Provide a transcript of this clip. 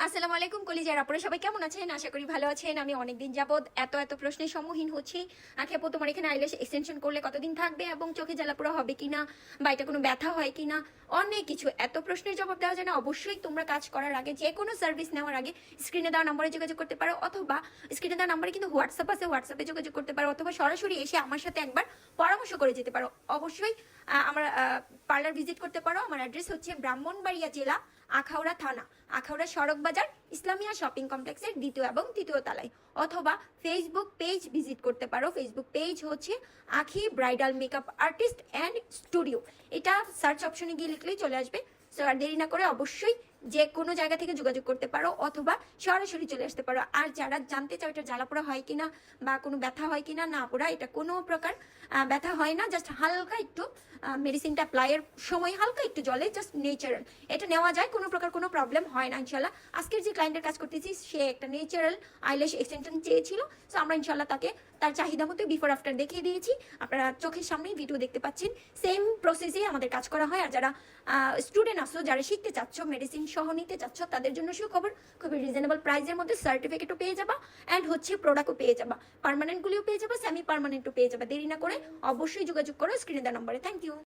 আসসালামু আলাইকুম কলিজার আপনারা সবাই কেমন আছেন? আশা করি ভালো আছেন। আমি অনেকদিন যাবত এত প্রশ্নের সম্মুখীন হচ্ছি। আখি আপু, তোমার এখানে আইল্যাশ এক্সটেনশন করলে কতদিন থাকবে এবং চোখে জ্বালাপোড়া হবে কিনা, বা এটা কোনো ব্যথা হয় কিনা, অনেক কিছু এত প্রশ্নের জবাব দেওয়া যায় না। অবশ্যই তোমরা কাজ করার আগে, যে কোনো সার্ভিস নেওয়ার আগে স্ক্রিনে দেওয়া নম্বরে যোগাযোগ করতে পারো, অথবা স্ক্রিনে দেওয়া নম্বরে কিন্তু হোয়াটসঅ্যাপ আছে, হোয়াটসঅ্যাপে যোগাযোগ করতে পারো, অথবা সরাসরি এসে আমার সাথে একবার পরামর্শ করে যেতে পারো। অবশ্যই আমার পার্লার ভিজিট করতে পারো। আমার অ্যাড্রেস হচ্ছে ব্রাহ্মণবাড়িয়া জেলা, আখাউড়া থানা, আখাউড়া সড়ক বাজার, ইসলামিয়া শপিং কমপ্লেক্সের দ্বিতীয় এবং তৃতীয় তলায়। অথবা ফেসবুক পেজ ভিজিট করতে পারো। ফেসবুক পেজ হচ্ছে আখি bridal makeup artist and studio. এটা সার্চ অপশনে গিয়ে লিখলেই চলে আসবে। সো আর দেরি না করে অবশ্যই যে কোনো জায়গা থেকে যোগাযোগ করতে পারো, অথবা সরাসরি চলে আসতে পারো। আর যারা জানতে চাও এটা জ্বালাপোড়া হয় কিনা বা কোনো ব্যথা হয় কিনা, না পোড়া, এটা কোনো প্রকার ব্যথা হয় না। জাস্ট হালকা একটু মেডিসিনটা অ্যাপ্লাইয়ের সময় হালকা একটু জলে, জাস্ট নেচারাল, এটা নেওয়া যায়, কোনো প্রকার কোনো প্রবলেম হয় না ইনশাল্লাহ। আজকের যে ক্লায়েন্টের কাজ করতেছি সে একটা নেচারাল আইল্যাশ এক্সটেনশন চেয়েছিল। সো আমরা ইনশাল্লাহ তাকে তার চাহিদা মতো বিফোর আফটার দেখিয়ে দিয়েছি। আপনারা চোখের সামনেই ভিডিও দেখতে পাচ্ছেন। সেম প্রসেসে আমাদের কাজ করা হয়। আর যারা স্টুডেন্ট আসো, যারা শিখতে চাচ্ছ, মেডিসিন সহ নিতে চাচ্ছ, তাদের জন্য সুখবর, খুবই রিজনেবল প্রাইসের মধ্যে সার্টিফিকেটও পেয়ে যাবা, অ্যান্ড হচ্ছে প্রোডাক্টও পেয়ে যাবা, পার্মানেন্টগুলিও পেয়ে যাবা, সেমি পার্মানেন্টও পেয়ে যাবা। দেরি না করে অবশ্যই যোগাযোগ করো স্ক্রিনে দেওয়া নম্বরে। Thank you.